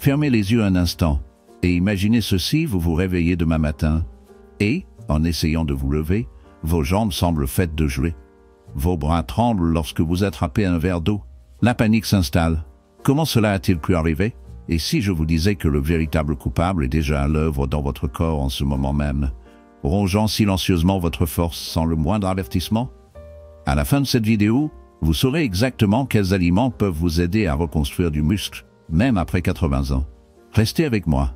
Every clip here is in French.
Fermez les yeux un instant et imaginez ceci, vous vous réveillez demain matin et, en essayant de vous lever, vos jambes semblent faites de gelée. Vos bras tremblent lorsque vous attrapez un verre d'eau. La panique s'installe. Comment cela a-t-il pu arriver? Et si je vous disais que le véritable coupable est déjà à l'œuvre dans votre corps en ce moment même, rongeant silencieusement votre force sans le moindre avertissement? À la fin de cette vidéo, vous saurez exactement quels aliments peuvent vous aider à reconstruire du muscle, même après 80 ans. Restez avec moi.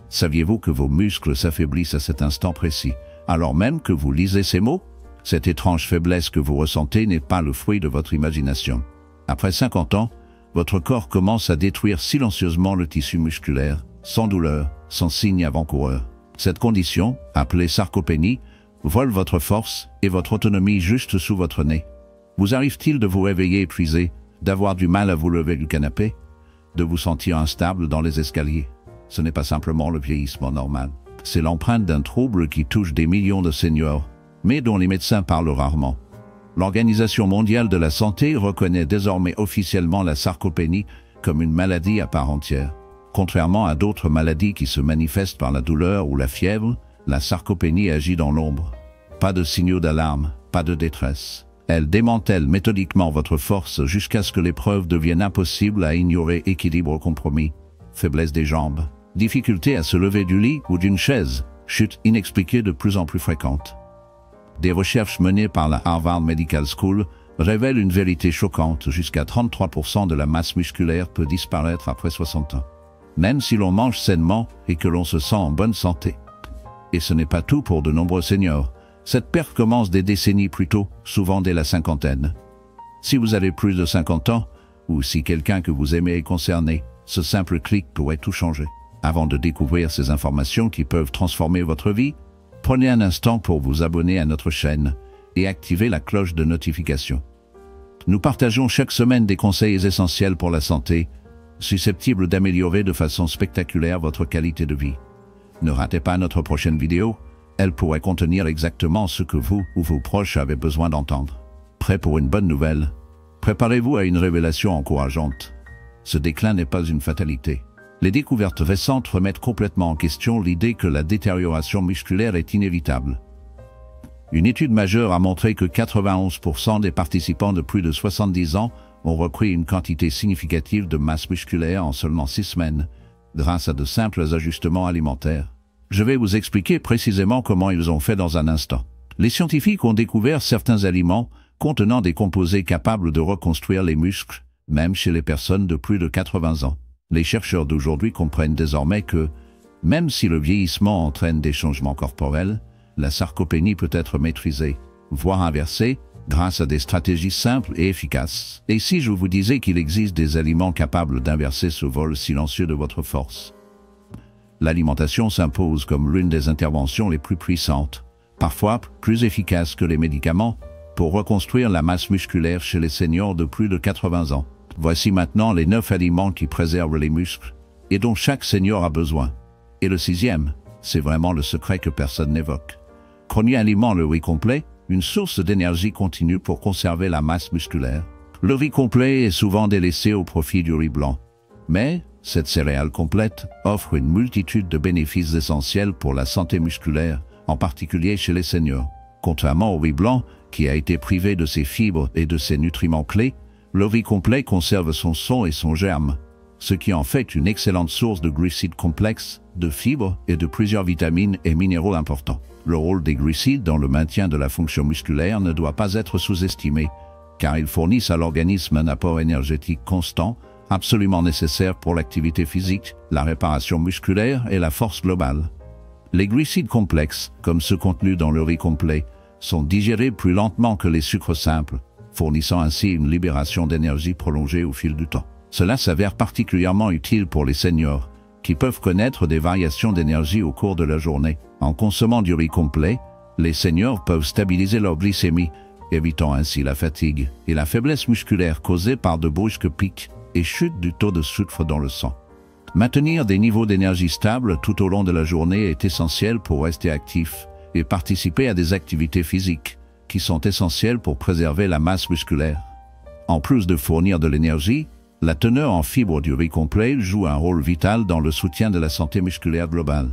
Saviez-vous que vos muscles s'affaiblissent à cet instant précis, alors même que vous lisez ces mots? Cette étrange faiblesse que vous ressentez n'est pas le fruit de votre imagination. Après 50 ans, votre corps commence à détruire silencieusement le tissu musculaire, sans douleur, sans signe avant-coureur. Cette condition, appelée sarcopénie, vole votre force et votre autonomie juste sous votre nez. Vous arrive-t-il de vous réveiller épuisé, d'avoir du mal à vous lever du canapé, de vous sentir instable dans les escaliers? Ce n'est pas simplement le vieillissement normal. C'est l'empreinte d'un trouble qui touche des millions de seniors, mais dont les médecins parlent rarement. L'Organisation mondiale de la santé reconnaît désormais officiellement la sarcopénie comme une maladie à part entière. Contrairement à d'autres maladies qui se manifestent par la douleur ou la fièvre, la sarcopénie agit dans l'ombre. Pas de signaux d'alarme, pas de détresse. Elle démantèle méthodiquement votre force jusqu'à ce que l'épreuve devienne impossible à ignorer. Équilibre compromis, faiblesse des jambes, difficulté à se lever du lit ou d'une chaise, chute inexpliquée de plus en plus fréquente. Des recherches menées par la Harvard Medical School révèlent une vérité choquante, jusqu'à 33% de la masse musculaire peut disparaître après 60 ans. Même si l'on mange sainement et que l'on se sent en bonne santé. Et ce n'est pas tout pour de nombreux seniors. Cette perte commence des décennies plus tôt, souvent dès la cinquantaine. Si vous avez plus de 50 ans, ou si quelqu'un que vous aimez est concerné, ce simple clic pourrait tout changer. Avant de découvrir ces informations qui peuvent transformer votre vie, prenez un instant pour vous abonner à notre chaîne et activer la cloche de notification. Nous partageons chaque semaine des conseils essentiels pour la santé, susceptibles d'améliorer de façon spectaculaire votre qualité de vie. Ne ratez pas notre prochaine vidéo, elle pourrait contenir exactement ce que vous ou vos proches avez besoin d'entendre. Prêt pour une bonne nouvelle? Préparez-vous à une révélation encourageante. Ce déclin n'est pas une fatalité. Les découvertes récentes remettent complètement en question l'idée que la détérioration musculaire est inévitable. Une étude majeure a montré que 91% des participants de plus de 70 ans ont repris une quantité significative de masse musculaire en seulement 6 semaines, grâce à de simples ajustements alimentaires. Je vais vous expliquer précisément comment ils ont fait dans un instant. Les scientifiques ont découvert certains aliments contenant des composés capables de reconstruire les muscles, même chez les personnes de plus de 80 ans. Les chercheurs d'aujourd'hui comprennent désormais que, même si le vieillissement entraîne des changements corporels, la sarcopénie peut être maîtrisée, voire inversée, grâce à des stratégies simples et efficaces. Et si je vous disais qu'il existe des aliments capables d'inverser ce vol silencieux de votre force? L'alimentation s'impose comme l'une des interventions les plus puissantes, parfois plus efficaces que les médicaments, pour reconstruire la masse musculaire chez les seniors de plus de 80 ans. Voici maintenant les 9 aliments qui préservent les muscles et dont chaque senior a besoin. Et le 6e, c'est vraiment le secret que personne n'évoque. Premier aliment, le riz complet, une source d'énergie continue pour conserver la masse musculaire. Le riz complet est souvent délaissé au profit du riz blanc. Mais cette céréale complète offre une multitude de bénéfices essentiels pour la santé musculaire, en particulier chez les seniors. Contrairement au riz blanc, qui a été privé de ses fibres et de ses nutriments clés, le riz complet conserve son son et son germe, ce qui en fait une excellente source de glucides complexes, de fibres et de plusieurs vitamines et minéraux importants. Le rôle des glucides dans le maintien de la fonction musculaire ne doit pas être sous-estimé, car ils fournissent à l'organisme un apport énergétique constant, absolument nécessaire pour l'activité physique, la réparation musculaire et la force globale. Les glucides complexes, comme ceux contenus dans le riz complet, sont digérés plus lentement que les sucres simples, fournissant ainsi une libération d'énergie prolongée au fil du temps. Cela s'avère particulièrement utile pour les seniors, qui peuvent connaître des variations d'énergie au cours de la journée. En consommant du riz complet, les seniors peuvent stabiliser leur glycémie, évitant ainsi la fatigue et la faiblesse musculaire causée par de brusques pics et chutes du taux de soufre dans le sang. Maintenir des niveaux d'énergie stables tout au long de la journée est essentiel pour rester actif et participer à des activités physiques, qui sont essentielles pour préserver la masse musculaire. En plus de fournir de l'énergie, La teneur en fibres du riz complet joue un rôle vital dans le soutien de la santé musculaire globale.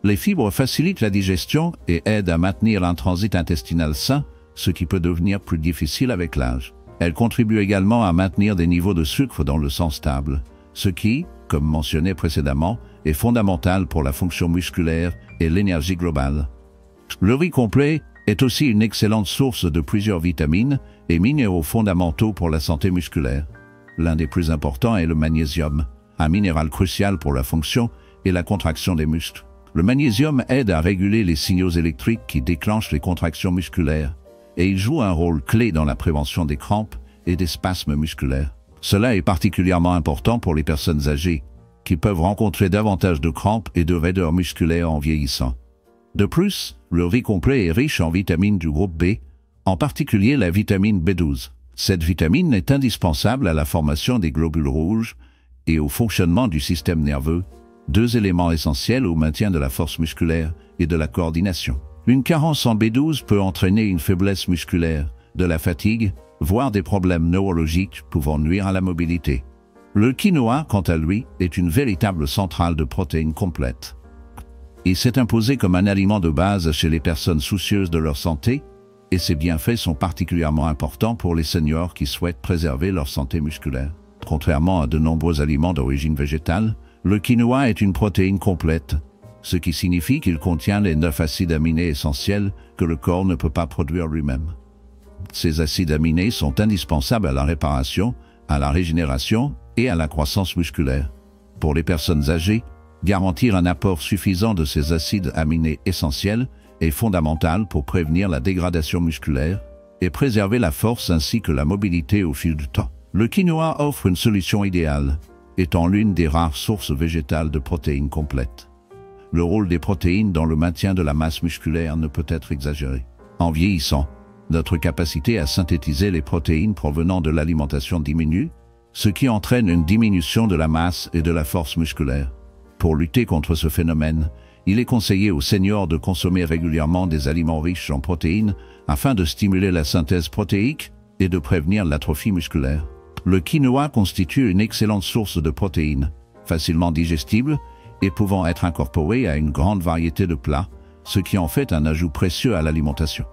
Les fibres facilitent la digestion et aident à maintenir un transit intestinal sain, ce qui peut devenir plus difficile avec l'âge. Elles contribuent également à maintenir des niveaux de sucre dans le sang stable, ce qui, comme mentionné précédemment, est fondamental pour la fonction musculaire et l'énergie globale. Le riz complet est aussi une excellente source de plusieurs vitamines et minéraux fondamentaux pour la santé musculaire. L'un des plus importants est le magnésium, un minéral crucial pour la fonction et la contraction des muscles. Le magnésium aide à réguler les signaux électriques qui déclenchent les contractions musculaires, et il joue un rôle clé dans la prévention des crampes et des spasmes musculaires. Cela est particulièrement important pour les personnes âgées, qui peuvent rencontrer davantage de crampes et de raideurs musculaires en vieillissant. De plus, le riz complet est riche en vitamines du groupe B, en particulier la vitamine B12. Cette vitamine est indispensable à la formation des globules rouges et au fonctionnement du système nerveux, deux éléments essentiels au maintien de la force musculaire et de la coordination. Une carence en B12 peut entraîner une faiblesse musculaire, de la fatigue, voire des problèmes neurologiques pouvant nuire à la mobilité. Le quinoa, quant à lui, est une véritable centrale de protéines complète. Il s'est imposé comme un aliment de base chez les personnes soucieuses de leur santé, et ses bienfaits sont particulièrement importants pour les seniors qui souhaitent préserver leur santé musculaire. Contrairement à de nombreux aliments d'origine végétale, le quinoa est une protéine complète, ce qui signifie qu'il contient les 9 acides aminés essentiels que le corps ne peut pas produire lui-même. Ces acides aminés sont indispensables à la réparation, à la régénération et à la croissance musculaire. Pour les personnes âgées, garantir un apport suffisant de ces acides aminés essentiels est fondamental pour prévenir la dégradation musculaire et préserver la force ainsi que la mobilité au fil du temps. Le quinoa offre une solution idéale, étant l'une des rares sources végétales de protéines complètes. Le rôle des protéines dans le maintien de la masse musculaire ne peut être exagéré. En vieillissant, notre capacité à synthétiser les protéines provenant de l'alimentation diminue, ce qui entraîne une diminution de la masse et de la force musculaire. Pour lutter contre ce phénomène, il est conseillé aux seniors de consommer régulièrement des aliments riches en protéines afin de stimuler la synthèse protéique et de prévenir l'atrophie musculaire. Le quinoa constitue une excellente source de protéines, facilement digestible et pouvant être incorporée à une grande variété de plats, ce qui en fait un ajout précieux à l'alimentation.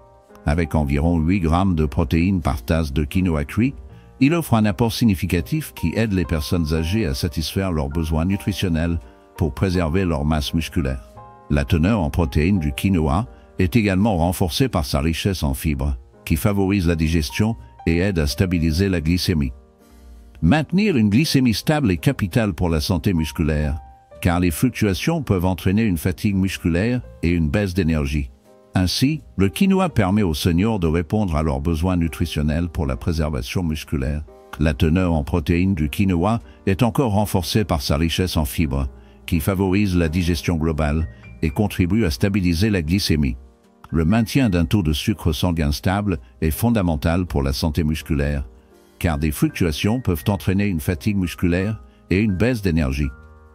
Avec environ 8 grammes de protéines par tasse de quinoa cuit, il offre un apport significatif qui aide les personnes âgées à satisfaire leurs besoins nutritionnels pour préserver leur masse musculaire. La teneur en protéines du quinoa est également renforcée par sa richesse en fibres, qui favorise la digestion et aide à stabiliser la glycémie. Maintenir une glycémie stable est capital pour la santé musculaire, car les fluctuations peuvent entraîner une fatigue musculaire et une baisse d'énergie. Ainsi, le quinoa permet aux seniors de répondre à leurs besoins nutritionnels pour la préservation musculaire. La teneur en protéines du quinoa est encore renforcée par sa richesse en fibres, qui favorise la digestion globale et contribue à stabiliser la glycémie. Le maintien d'un taux de sucre sanguin stable est fondamental pour la santé musculaire, car des fluctuations peuvent entraîner une fatigue musculaire et une baisse d'énergie.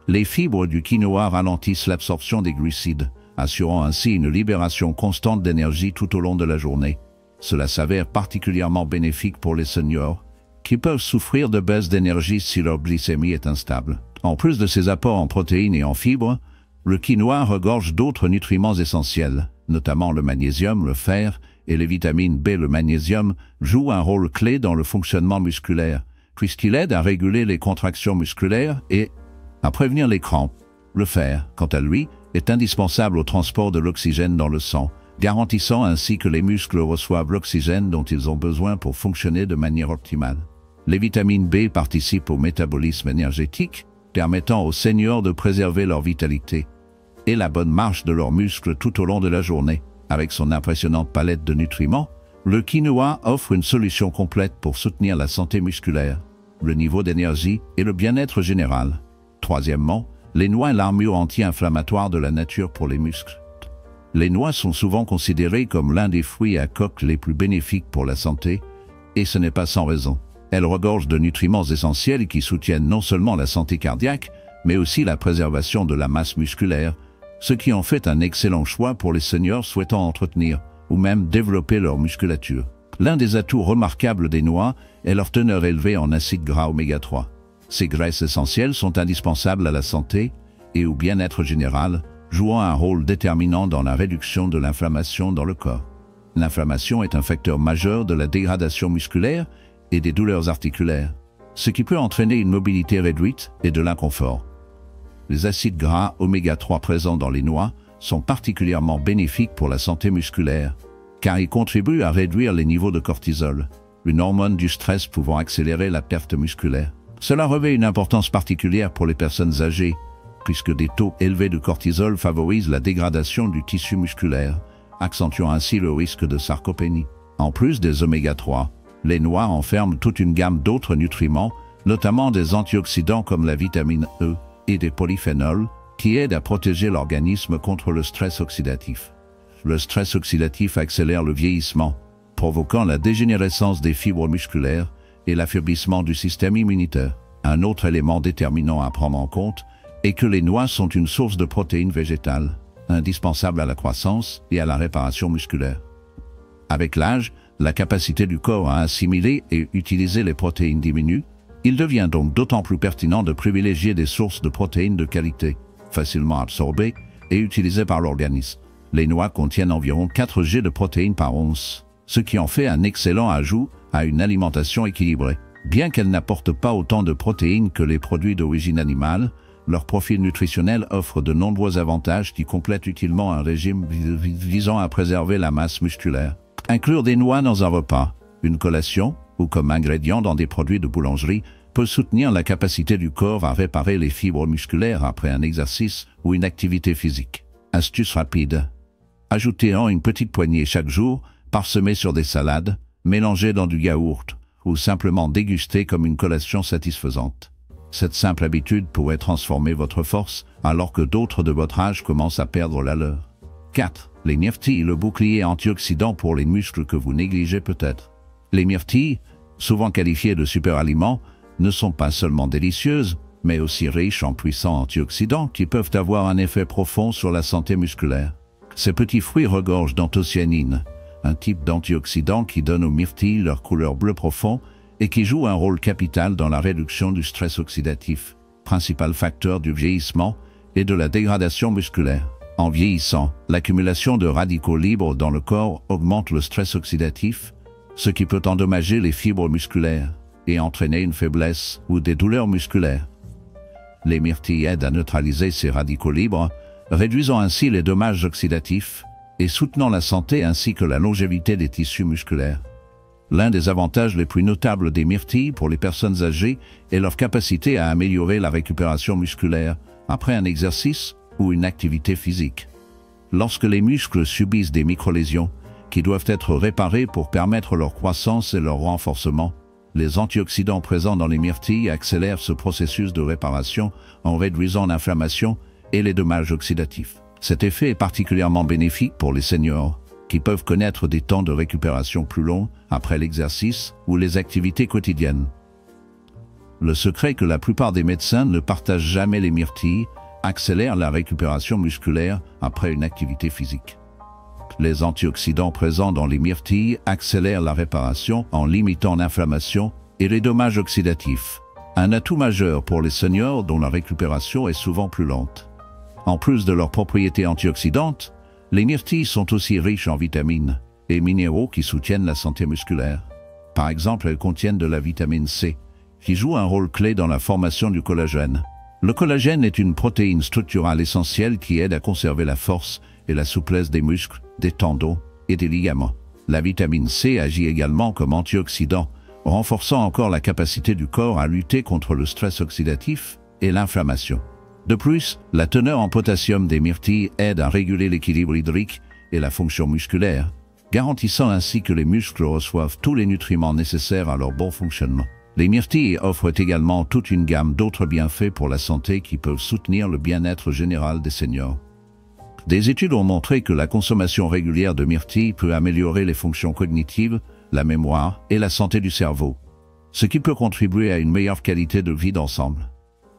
Les fibres du quinoa ralentissent l'absorption des glucides, assurant ainsi une libération constante d'énergie tout au long de la journée. Cela s'avère particulièrement bénéfique pour les seniors, qui peuvent souffrir de baisse d'énergie si leur glycémie est instable. En plus de ces apports en protéines et en fibres, le quinoa regorge d'autres nutriments essentiels, notamment le magnésium, le fer et les vitamines B. Le magnésium joue un rôle clé dans le fonctionnement musculaire, puisqu'il aide à réguler les contractions musculaires et à prévenir les crampes. Le fer, quant à lui, est indispensable au transport de l'oxygène dans le sang, garantissant ainsi que les muscles reçoivent l'oxygène dont ils ont besoin pour fonctionner de manière optimale. Les vitamines B participent au métabolisme énergétique, permettant aux seniors de préserver leur vitalité et la bonne marche de leurs muscles tout au long de la journée. Avec son impressionnante palette de nutriments, le quinoa offre une solution complète pour soutenir la santé musculaire, le niveau d'énergie et le bien-être général. Troisièmement, les noix, l'armure anti-inflammatoire de la nature pour les muscles. Les noix sont souvent considérées comme l'un des fruits à coque les plus bénéfiques pour la santé, et ce n'est pas sans raison. Elles regorgent de nutriments essentiels qui soutiennent non seulement la santé cardiaque, mais aussi la préservation de la masse musculaire, ce qui en fait un excellent choix pour les seniors souhaitant entretenir ou même développer leur musculature. L'un des atouts remarquables des noix est leur teneur élevée en acides gras oméga 3. Ces graisses essentielles sont indispensables à la santé et au bien-être général, jouant un rôle déterminant dans la réduction de l'inflammation dans le corps. L'inflammation est un facteur majeur de la dégradation musculaire et des douleurs articulaires, ce qui peut entraîner une mobilité réduite et de l'inconfort. Les acides gras oméga 3 présents dans les noix sont particulièrement bénéfiques pour la santé musculaire, car ils contribuent à réduire les niveaux de cortisol, une hormone du stress pouvant accélérer la perte musculaire. Cela revêt une importance particulière pour les personnes âgées, puisque des taux élevés de cortisol favorisent la dégradation du tissu musculaire, accentuant ainsi le risque de sarcopénie. En plus des oméga 3, les noix renferment toute une gamme d'autres nutriments, notamment des antioxydants comme la vitamine E et des polyphénols, qui aident à protéger l'organisme contre le stress oxydatif. Le stress oxydatif accélère le vieillissement, provoquant la dégénérescence des fibres musculaires et l'affaiblissement du système immunitaire. Un autre élément déterminant à prendre en compte est que les noix sont une source de protéines végétales, indispensable à la croissance et à la réparation musculaire. Avec l'âge, la capacité du corps à assimiler et utiliser les protéines diminue. Il devient donc d'autant plus pertinent de privilégier des sources de protéines de qualité, facilement absorbées et utilisées par l'organisme. Les noix contiennent environ 4 g de protéines par once, ce qui en fait un excellent ajout à une alimentation équilibrée. Bien qu'elles n'apportent pas autant de protéines que les produits d'origine animale, leur profil nutritionnel offre de nombreux avantages qui complètent utilement un régime visant à préserver la masse musculaire. Inclure des noix dans un repas, une collation ou comme ingrédient dans des produits de boulangerie peut soutenir la capacité du corps à réparer les fibres musculaires après un exercice ou une activité physique. Astuce rapide. Ajoutez-en une petite poignée chaque jour, parsemée sur des salades, mélangée dans du yaourt ou simplement dégustée comme une collation satisfaisante. Cette simple habitude pourrait transformer votre force alors que d'autres de votre âge commencent à perdre la leur. 4. Les myrtilles, le bouclier antioxydant pour les muscles que vous négligez peut-être. Les myrtilles, souvent qualifiées de superaliments, ne sont pas seulement délicieuses, mais aussi riches en puissants antioxydants qui peuvent avoir un effet profond sur la santé musculaire. Ces petits fruits regorgent d'anthocyanine, un type d'antioxydant qui donne aux myrtilles leur couleur bleu profond et qui joue un rôle capital dans la réduction du stress oxydatif, principal facteur du vieillissement et de la dégradation musculaire. En vieillissant, l'accumulation de radicaux libres dans le corps augmente le stress oxydatif, ce qui peut endommager les fibres musculaires et entraîner une faiblesse ou des douleurs musculaires. Les myrtilles aident à neutraliser ces radicaux libres, réduisant ainsi les dommages oxydatifs et soutenant la santé ainsi que la longévité des tissus musculaires. L'un des avantages les plus notables des myrtilles pour les personnes âgées est leur capacité à améliorer la récupération musculaire après un exercice ou une activité physique. Lorsque les muscles subissent des microlésions qui doivent être réparées pour permettre leur croissance et leur renforcement, les antioxydants présents dans les myrtilles accélèrent ce processus de réparation en réduisant l'inflammation et les dommages oxydatifs. Cet effet est particulièrement bénéfique pour les seniors, qui peuvent connaître des temps de récupération plus longs après l'exercice ou les activités quotidiennes. Le secret que la plupart des médecins ne partagent jamais, les myrtilles accélèrent la récupération musculaire après une activité physique. Les antioxydants présents dans les myrtilles accélèrent la réparation en limitant l'inflammation et les dommages oxydatifs, un atout majeur pour les seniors dont la récupération est souvent plus lente. En plus de leurs propriétés antioxydantes, les myrtilles sont aussi riches en vitamines et minéraux qui soutiennent la santé musculaire. Par exemple, elles contiennent de la vitamine C, qui joue un rôle clé dans la formation du collagène. Le collagène est une protéine structurale essentielle qui aide à conserver la force et la souplesse des muscles, des tendons et des ligaments. La vitamine C agit également comme antioxydant, renforçant encore la capacité du corps à lutter contre le stress oxydatif et l'inflammation. De plus, la teneur en potassium des myrtilles aide à réguler l'équilibre hydrique et la fonction musculaire, garantissant ainsi que les muscles reçoivent tous les nutriments nécessaires à leur bon fonctionnement. Les myrtilles offrent également toute une gamme d'autres bienfaits pour la santé qui peuvent soutenir le bien-être général des seniors. Des études ont montré que la consommation régulière de myrtilles peut améliorer les fonctions cognitives, la mémoire et la santé du cerveau, ce qui peut contribuer à une meilleure qualité de vie d'ensemble.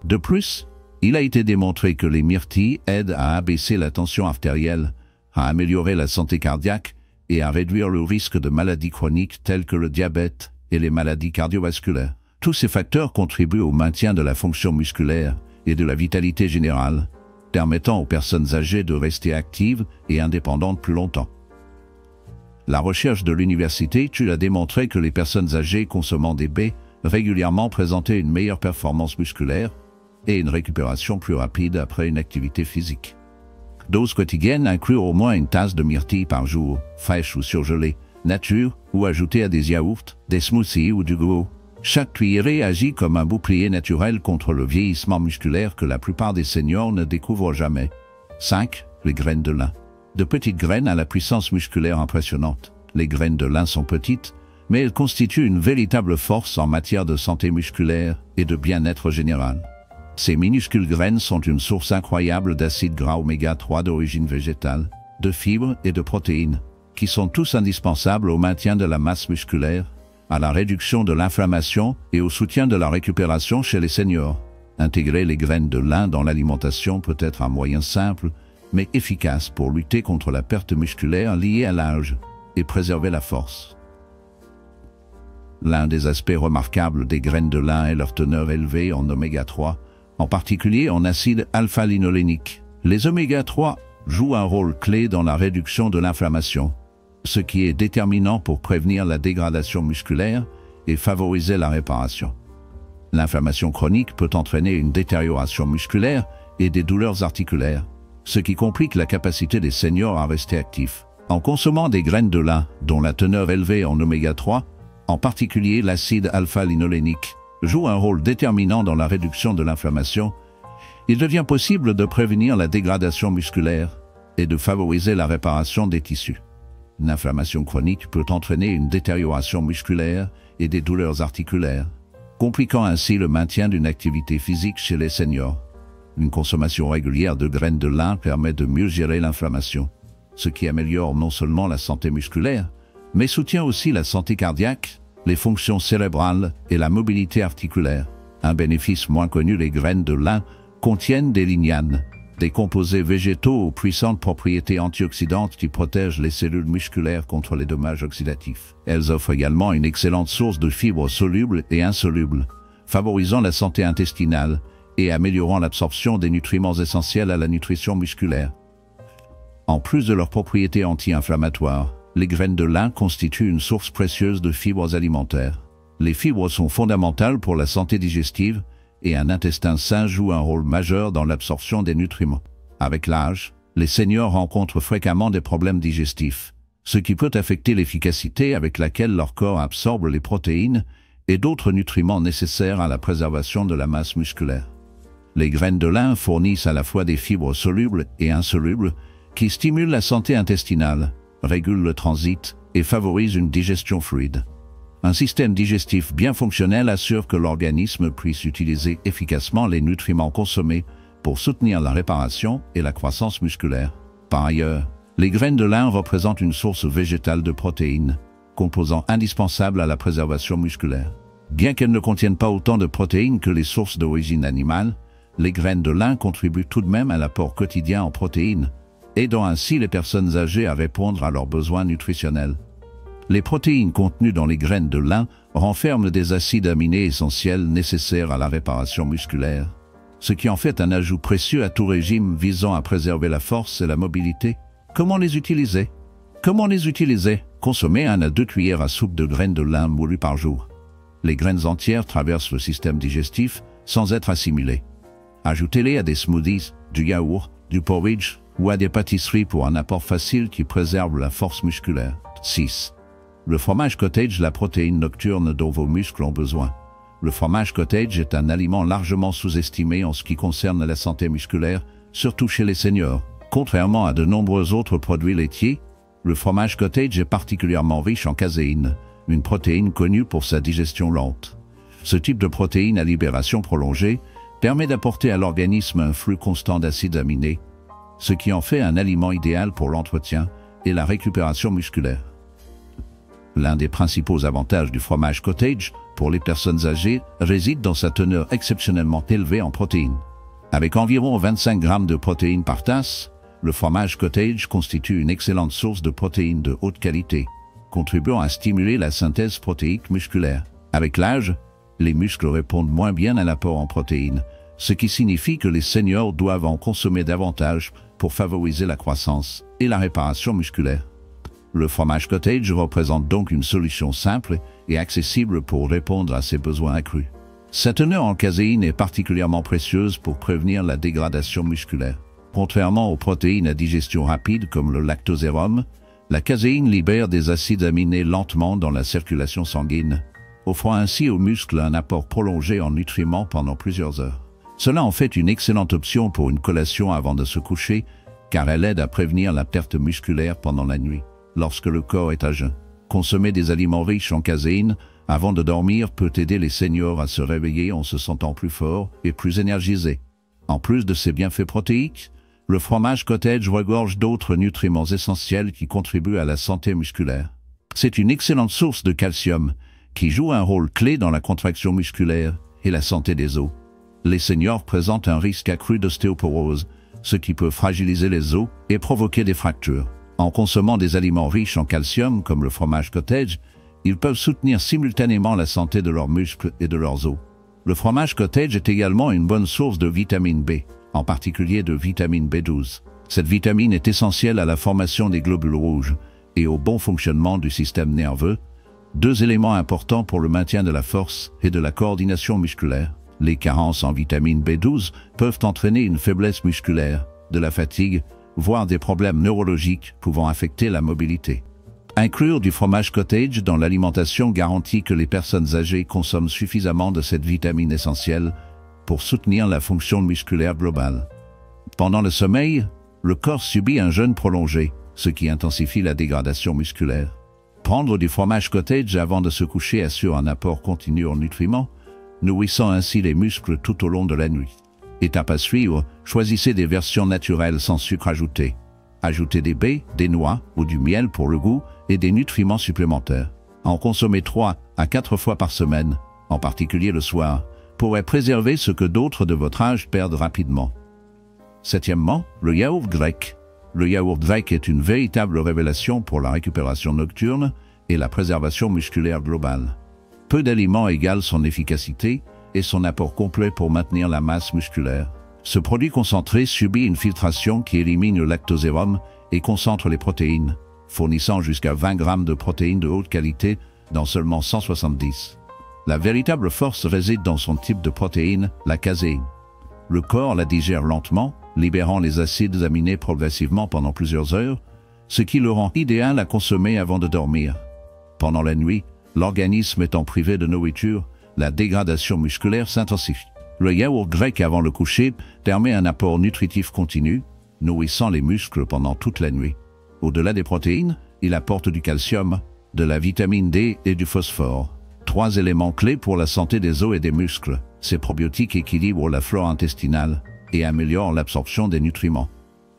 De plus, il a été démontré que les myrtilles aident à abaisser la tension artérielle, à améliorer la santé cardiaque et à réduire le risque de maladies chroniques telles que le diabète et les maladies cardiovasculaires. Tous ces facteurs contribuent au maintien de la fonction musculaire et de la vitalité générale, permettant aux personnes âgées de rester actives et indépendantes plus longtemps. La recherche de l'université TU a démontré que les personnes âgées consommant des baies régulièrement présentaient une meilleure performance musculaire et une récupération plus rapide après une activité physique. Doses quotidiennes incluent au moins une tasse de myrtille par jour, fraîche ou surgelée, nature ou ajoutée à des yaourts, des smoothies ou du gros. Chaque cuillerée agit comme un bouclier naturel contre le vieillissement musculaire que la plupart des seniors ne découvrent jamais. 5. Les graines de lin. De petites graines à la puissance musculaire impressionnante. Les graines de lin sont petites, mais elles constituent une véritable force en matière de santé musculaire et de bien-être général. Ces minuscules graines sont une source incroyable d'acides gras oméga 3 d'origine végétale, de fibres et de protéines, qui sont tous indispensables au maintien de la masse musculaire, à la réduction de l'inflammation et au soutien de la récupération chez les seniors. Intégrer les graines de lin dans l'alimentation peut être un moyen simple, mais efficace pour lutter contre la perte musculaire liée à l'âge et préserver la force. L'un des aspects remarquables des graines de lin est leur teneur élevée en oméga 3, en particulier en acide alpha-linolénique. Les oméga 3 jouent un rôle clé dans la réduction de l'inflammation, ce qui est déterminant pour prévenir la dégradation musculaire et favoriser la réparation. L'inflammation chronique peut entraîner une détérioration musculaire et des douleurs articulaires, ce qui complique la capacité des seniors à rester actifs. En consommant des graines de lin, dont la teneur élevée en oméga 3, en particulier l'acide alpha-linolénique, joue un rôle déterminant dans la réduction de l'inflammation, il devient possible de prévenir la dégradation musculaire et de favoriser la réparation des tissus. L'inflammation chronique peut entraîner une détérioration musculaire et des douleurs articulaires, compliquant ainsi le maintien d'une activité physique chez les seniors. Une consommation régulière de graines de lin permet de mieux gérer l'inflammation, ce qui améliore non seulement la santé musculaire, mais soutient aussi la santé cardiaque, les fonctions cérébrales et la mobilité articulaire. Un bénéfice moins connu, les graines de lin contiennent des lignanes, des composés végétaux aux puissantes propriétés antioxydantes qui protègent les cellules musculaires contre les dommages oxydatifs. Elles offrent également une excellente source de fibres solubles et insolubles, favorisant la santé intestinale et améliorant l'absorption des nutriments essentiels à la nutrition musculaire. En plus de leurs propriétés anti-inflammatoires, les graines de lin constituent une source précieuse de fibres alimentaires. Les fibres sont fondamentales pour la santé digestive et un intestin sain joue un rôle majeur dans l'absorption des nutriments. Avec l'âge, les seniors rencontrent fréquemment des problèmes digestifs, ce qui peut affecter l'efficacité avec laquelle leur corps absorbe les protéines et d'autres nutriments nécessaires à la préservation de la masse musculaire. Les graines de lin fournissent à la fois des fibres solubles et insolubles qui stimulent la santé intestinale, régulent le transit et favorisent une digestion fluide. Un système digestif bien fonctionnel assure que l'organisme puisse utiliser efficacement les nutriments consommés pour soutenir la réparation et la croissance musculaire. Par ailleurs, les graines de lin représentent une source végétale de protéines, composant indispensable à la préservation musculaire. Bien qu'elles ne contiennent pas autant de protéines que les sources d'origine animale, les graines de lin contribuent tout de même à l'apport quotidien en protéines, aidant ainsi les personnes âgées à répondre à leurs besoins nutritionnels. Les protéines contenues dans les graines de lin renferment des acides aminés essentiels nécessaires à la réparation musculaire, ce qui en fait un ajout précieux à tout régime visant à préserver la force et la mobilité. Comment les utiliser? Consommez 1 à 2 cuillères à soupe de graines de lin moulues par jour. Les graines entières traversent le système digestif sans être assimilées. Ajoutez-les à des smoothies, du yaourt, du porridge ou à des pâtisseries pour un apport facile qui préserve la force musculaire. 6. Le fromage cottage, la protéine nocturne dont vos muscles ont besoin. Le fromage cottage est un aliment largement sous-estimé en ce qui concerne la santé musculaire, surtout chez les seniors. Contrairement à de nombreux autres produits laitiers, le fromage cottage est particulièrement riche en caséine, une protéine connue pour sa digestion lente. Ce type de protéine à libération prolongée permet d'apporter à l'organisme un flux constant d'acides aminés, ce qui en fait un aliment idéal pour l'entretien et la récupération musculaire. L'un des principaux avantages du fromage cottage pour les personnes âgées réside dans sa teneur exceptionnellement élevée en protéines. Avec environ 25 grammes de protéines par tasse, le fromage cottage constitue une excellente source de protéines de haute qualité, contribuant à stimuler la synthèse protéique musculaire. Avec l'âge, les muscles répondent moins bien à l'apport en protéines, ce qui signifie que les seniors doivent en consommer davantage pour favoriser la croissance et la réparation musculaire. Le fromage cottage représente donc une solution simple et accessible pour répondre à ces besoins accrus. Sa teneur en caséine est particulièrement précieuse pour prévenir la dégradation musculaire. Contrairement aux protéines à digestion rapide comme le lactosérum, la caséine libère des acides aminés lentement dans la circulation sanguine, offrant ainsi aux muscles un apport prolongé en nutriments pendant plusieurs heures. Cela en fait une excellente option pour une collation avant de se coucher, car elle aide à prévenir la perte musculaire pendant la nuit, lorsque le corps est à jeun. Consommer des aliments riches en caséine avant de dormir peut aider les seniors à se réveiller en se sentant plus forts et plus énergisés. En plus de ses bienfaits protéiques, le fromage cottage regorge d'autres nutriments essentiels qui contribuent à la santé musculaire. C'est une excellente source de calcium, qui joue un rôle clé dans la contraction musculaire et la santé des os. Les seniors présentent un risque accru d'ostéoporose, ce qui peut fragiliser les os et provoquer des fractures. En consommant des aliments riches en calcium comme le fromage cottage, ils peuvent soutenir simultanément la santé de leurs muscles et de leurs os. Le fromage cottage est également une bonne source de vitamine B, en particulier de vitamine B12. Cette vitamine est essentielle à la formation des globules rouges et au bon fonctionnement du système nerveux, deux éléments importants pour le maintien de la force et de la coordination musculaire. Les carences en vitamine B12 peuvent entraîner une faiblesse musculaire, de la fatigue, voire des problèmes neurologiques pouvant affecter la mobilité. Inclure du fromage cottage dans l'alimentation garantit que les personnes âgées consomment suffisamment de cette vitamine essentielle pour soutenir la fonction musculaire globale. Pendant le sommeil, le corps subit un jeûne prolongé, ce qui intensifie la dégradation musculaire. Prendre du fromage cottage avant de se coucher assure un apport continu en nutriments, nourrissant ainsi les muscles tout au long de la nuit. Étape à suivre, choisissez des versions naturelles sans sucre ajouté. Ajoutez des baies, des noix ou du miel pour le goût et des nutriments supplémentaires. En consommer 3 à 4 fois par semaine, en particulier le soir, pourrait préserver ce que d'autres de votre âge perdent rapidement. Septièmement, le yaourt grec. Le yaourt grec est une véritable révélation pour la récupération nocturne et la préservation musculaire globale. Peu d'aliments égalent son efficacité et son apport complet pour maintenir la masse musculaire. Ce produit concentré subit une filtration qui élimine le lactosérum et concentre les protéines, fournissant jusqu'à 20 grammes de protéines de haute qualité dans seulement 170. La véritable force réside dans son type de protéine, la caséine. Le corps la digère lentement, libérant les acides aminés progressivement pendant plusieurs heures, ce qui le rend idéal à consommer avant de dormir. Pendant la nuit, l'organisme étant privé de nourriture, la dégradation musculaire s'intensifie. Le yaourt grec avant le coucher permet un apport nutritif continu, nourrissant les muscles pendant toute la nuit. Au-delà des protéines, il apporte du calcium, de la vitamine D et du phosphore. 3 éléments clés pour la santé des os et des muscles. Ces probiotiques équilibrent la flore intestinale et améliorent l'absorption des nutriments.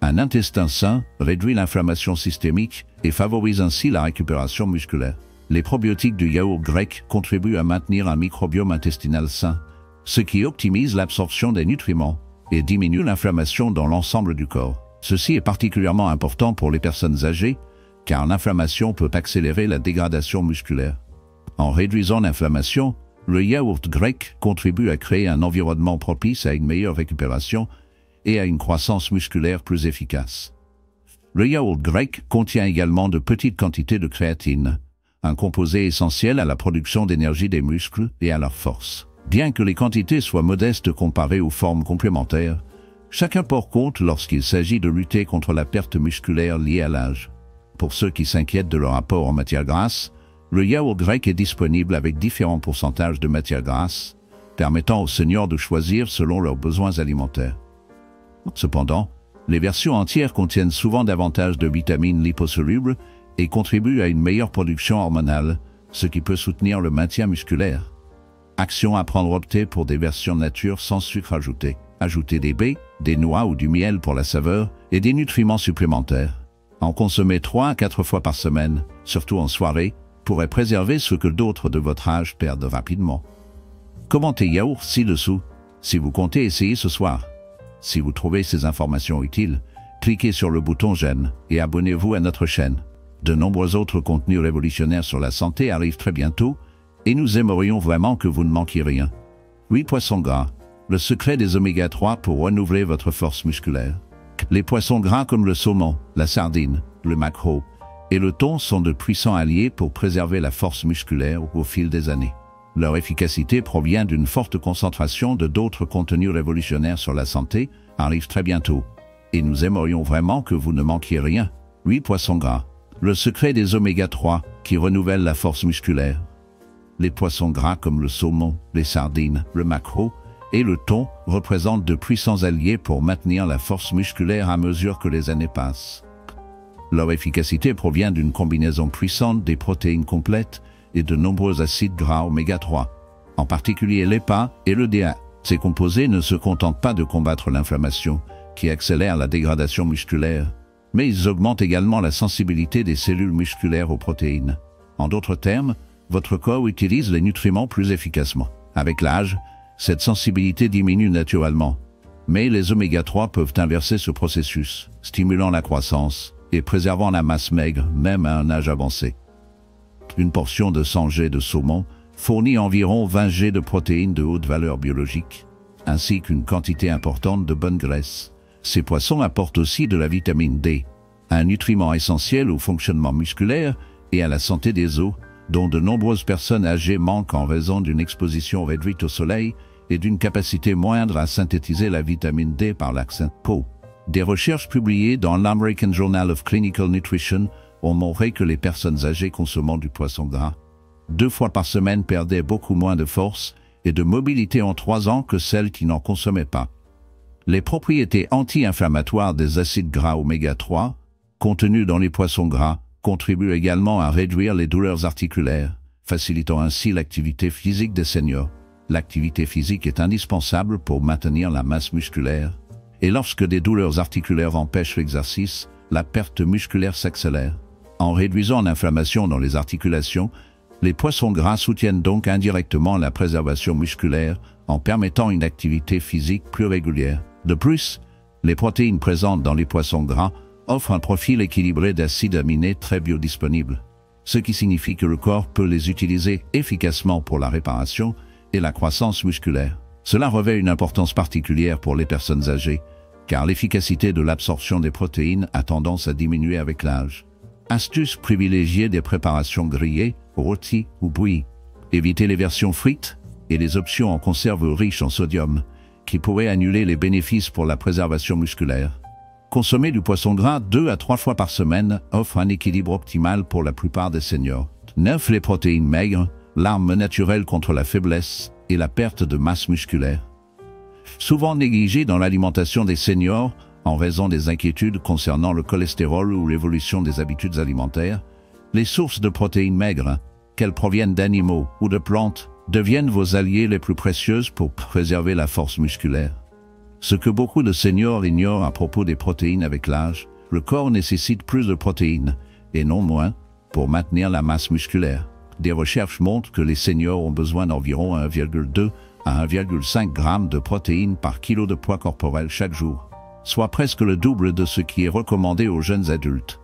Un intestin sain réduit l'inflammation systémique et favorise ainsi la récupération musculaire. Les probiotiques du yaourt grec contribuent à maintenir un microbiome intestinal sain, ce qui optimise l'absorption des nutriments et diminue l'inflammation dans l'ensemble du corps. Ceci est particulièrement important pour les personnes âgées, car l'inflammation peut accélérer la dégradation musculaire. En réduisant l'inflammation, le yaourt grec contribue à créer un environnement propice à une meilleure récupération et à une croissance musculaire plus efficace. Le yaourt grec contient également de petites quantités de créatine, un composé essentiel à la production d'énergie des muscles et à leur force. Bien que les quantités soient modestes comparées aux formes complémentaires, chaque apport compte lorsqu'il s'agit de lutter contre la perte musculaire liée à l'âge. Pour ceux qui s'inquiètent de leur apport en matière grasse, le yaourt grec est disponible avec différents pourcentages de matière grasse, permettant aux seniors de choisir selon leurs besoins alimentaires. Cependant, les versions entières contiennent souvent davantage de vitamines liposolubles et contribuent à une meilleure production hormonale, ce qui peut soutenir le maintien musculaire. Action à prendre: opter pour des versions nature sans sucre ajouté. Ajoutez des baies, des noix ou du miel pour la saveur et des nutriments supplémentaires. En consommer 3 à 4 fois par semaine, surtout en soirée, pourrait préserver ce que d'autres de votre âge perdent rapidement. Commentez yaourt ci-dessous si vous comptez essayer ce soir. Si vous trouvez ces informations utiles, cliquez sur le bouton j'aime et abonnez-vous à notre chaîne. De nombreux autres contenus révolutionnaires sur la santé arrivent très bientôt et nous aimerions vraiment que vous ne manquiez rien. 8 poissons gras. Le secret des oméga 3 pour renouveler votre force musculaire. Les poissons gras comme le saumon, la sardine, le maquereau et le thon sont de puissants alliés pour préserver la force musculaire au fil des années. Leur efficacité provient d'une forte concentration de d'autres contenus révolutionnaires sur la santé, arrive très bientôt. Et nous aimerions vraiment que vous ne manquiez rien. 8 poissons gras. Le secret des oméga 3 qui renouvellent la force musculaire. Les poissons gras comme le saumon, les sardines, le maquereau et le thon représentent de puissants alliés pour maintenir la force musculaire à mesure que les années passent. Leur efficacité provient d'une combinaison puissante des protéines complètes et de nombreux acides gras oméga 3, en particulier l'EPA et le DHA. Ces composés ne se contentent pas de combattre l'inflammation, qui accélère la dégradation musculaire, mais ils augmentent également la sensibilité des cellules musculaires aux protéines. En d'autres termes, votre corps utilise les nutriments plus efficacement. Avec l'âge, cette sensibilité diminue naturellement, mais les oméga 3 peuvent inverser ce processus, stimulant la croissance et préservant la masse maigre même à un âge avancé. Une portion de 100 g de saumon fournit environ 20 g de protéines de haute valeur biologique, ainsi qu'une quantité importante de bonne graisse. Ces poissons apportent aussi de la vitamine D, un nutriment essentiel au fonctionnement musculaire et à la santé des os, dont de nombreuses personnes âgées manquent en raison d'une exposition réduite au soleil et d'une capacité moindre à synthétiser la vitamine D par l'accès peau. Des recherches publiées dans l'American Journal of Clinical Nutrition ont montré que les personnes âgées consommant du poisson gras 2 fois par semaine perdaient beaucoup moins de force et de mobilité en 3 ans que celles qui n'en consommaient pas. Les propriétés anti-inflammatoires des acides gras oméga 3, contenus dans les poissons gras, contribuent également à réduire les douleurs articulaires, facilitant ainsi l'activité physique des seniors. L'activité physique est indispensable pour maintenir la masse musculaire, et lorsque des douleurs articulaires empêchent l'exercice, la perte musculaire s'accélère. En réduisant l'inflammation dans les articulations, les poissons gras soutiennent donc indirectement la préservation musculaire en permettant une activité physique plus régulière. De plus, les protéines présentes dans les poissons gras offrent un profil équilibré d'acides aminés très biodisponibles, ce qui signifie que le corps peut les utiliser efficacement pour la réparation et la croissance musculaire. Cela revêt une importance particulière pour les personnes âgées, car l'efficacité de l'absorption des protéines a tendance à diminuer avec l'âge. Astuce privilégiée des préparations grillées, rôties ou bouillies. Évitez les versions frites et les options en conserve riches en sodium, qui pourraient annuler les bénéfices pour la préservation musculaire. Consommer du poisson gras 2 à 3 fois par semaine offre un équilibre optimal pour la plupart des seniors. 9. Les protéines maigres, l'arme naturelle contre la faiblesse et la perte de masse musculaire. Souvent négligées dans l'alimentation des seniors en raison des inquiétudes concernant le cholestérol ou l'évolution des habitudes alimentaires, les sources de protéines maigres, qu'elles proviennent d'animaux ou de plantes, deviennent vos alliés les plus précieuses pour préserver la force musculaire. Ce que beaucoup de seniors ignorent à propos des protéines avec l'âge, le corps nécessite plus de protéines, et non moins, pour maintenir la masse musculaire. Des recherches montrent que les seniors ont besoin d'environ 1,2 à 1,5 g de protéines par kilo de poids corporel chaque jour, soit presque le double de ce qui est recommandé aux jeunes adultes.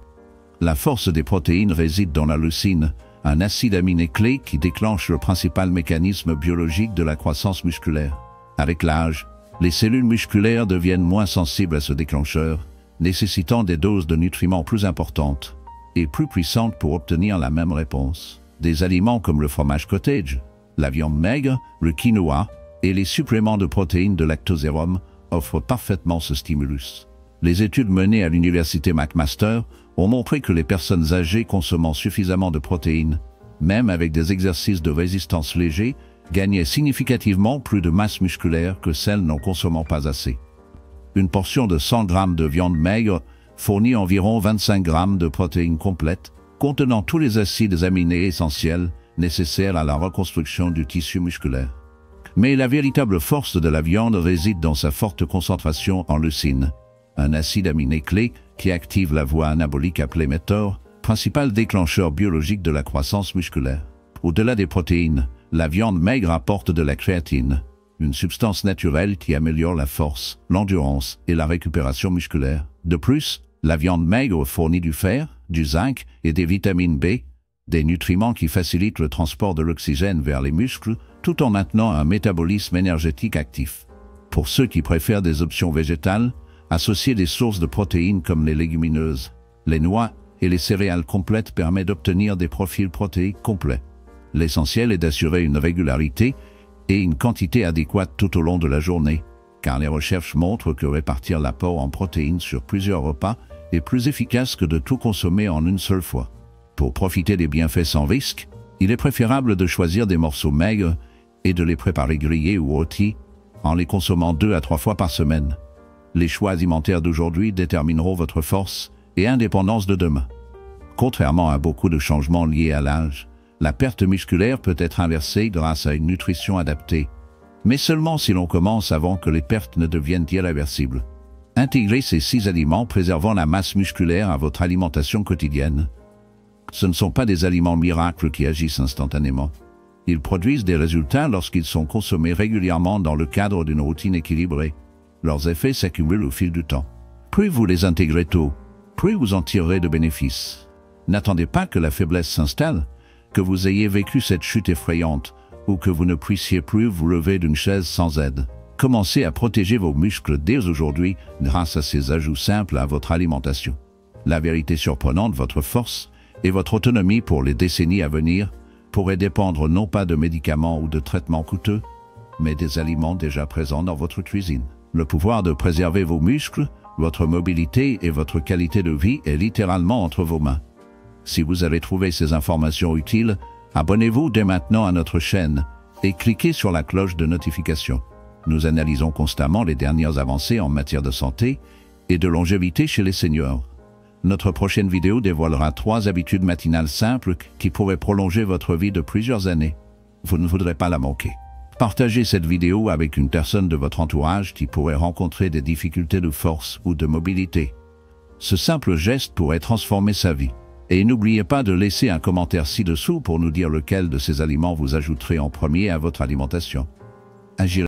La force des protéines réside dans la leucine, un acide aminé clé qui déclenche le principal mécanisme biologique de la croissance musculaire. Avec l'âge, les cellules musculaires deviennent moins sensibles à ce déclencheur, nécessitant des doses de nutriments plus importantes et plus puissantes pour obtenir la même réponse. Des aliments comme le fromage cottage, la viande maigre, le quinoa et les suppléments de protéines de lactosérum offrent parfaitement ce stimulus. Les études menées à l'université McMaster ont montré que les personnes âgées consommant suffisamment de protéines, même avec des exercices de résistance légers, gagnaient significativement plus de masse musculaire que celles n'en consommant pas assez. Une portion de 100 g de viande maigre fournit environ 25 g de protéines complètes, contenant tous les acides aminés essentiels nécessaires à la reconstruction du tissu musculaire. Mais la véritable force de la viande réside dans sa forte concentration en leucine, un acide aminé clé qui active la voie anabolique appelée mTOR, principal déclencheur biologique de la croissance musculaire. Au-delà des protéines, la viande maigre apporte de la créatine, une substance naturelle qui améliore la force, l'endurance et la récupération musculaire. De plus, la viande maigre fournit du fer, du zinc et des vitamines B, Des nutriments qui facilitent le transport de l'oxygène vers les muscles tout en maintenant un métabolisme énergétique actif. Pour ceux qui préfèrent des options végétales, associer des sources de protéines comme les légumineuses, les noix et les céréales complètes permet d'obtenir des profils protéiques complets. L'essentiel est d'assurer une régularité et une quantité adéquate tout au long de la journée, car les recherches montrent que répartir l'apport en protéines sur plusieurs repas est plus efficace que de tout consommer en une seule fois. Pour profiter des bienfaits sans risque, il est préférable de choisir des morceaux maigres et de les préparer grillés ou rôtis, en les consommant 2 à 3 fois par semaine. Les choix alimentaires d'aujourd'hui détermineront votre force et indépendance de demain. Contrairement à beaucoup de changements liés à l'âge, la perte musculaire peut être inversée grâce à une nutrition adaptée, mais seulement si l'on commence avant que les pertes ne deviennent irréversibles. Intégrez ces 6 aliments préservant la masse musculaire à votre alimentation quotidienne. Ce ne sont pas des aliments miracles qui agissent instantanément. Ils produisent des résultats lorsqu'ils sont consommés régulièrement dans le cadre d'une routine équilibrée. Leurs effets s'accumulent au fil du temps. Plus vous les intégrez tôt, plus vous en tirerez de bénéfices. N'attendez pas que la faiblesse s'installe, que vous ayez vécu cette chute effrayante ou que vous ne puissiez plus vous lever d'une chaise sans aide. Commencez à protéger vos muscles dès aujourd'hui grâce à ces ajouts simples à votre alimentation. La vérité surprenante, votre force et votre autonomie pour les décennies à venir pourraient dépendre non pas de médicaments ou de traitements coûteux, mais des aliments déjà présents dans votre cuisine. Le pouvoir de préserver vos muscles, votre mobilité et votre qualité de vie est littéralement entre vos mains. Si vous avez trouvé ces informations utiles, abonnez-vous dès maintenant à notre chaîne et cliquez sur la cloche de notification. Nous analysons constamment les dernières avancées en matière de santé et de longévité chez les seniors. Notre prochaine vidéo dévoilera 3 habitudes matinales simples qui pourraient prolonger votre vie de plusieurs années. Vous ne voudrez pas la manquer. Partagez cette vidéo avec une personne de votre entourage qui pourrait rencontrer des difficultés de force ou de mobilité. Ce simple geste pourrait transformer sa vie. Et n'oubliez pas de laisser un commentaire ci-dessous pour nous dire lequel de ces aliments vous ajouterez en premier à votre alimentation. Agirez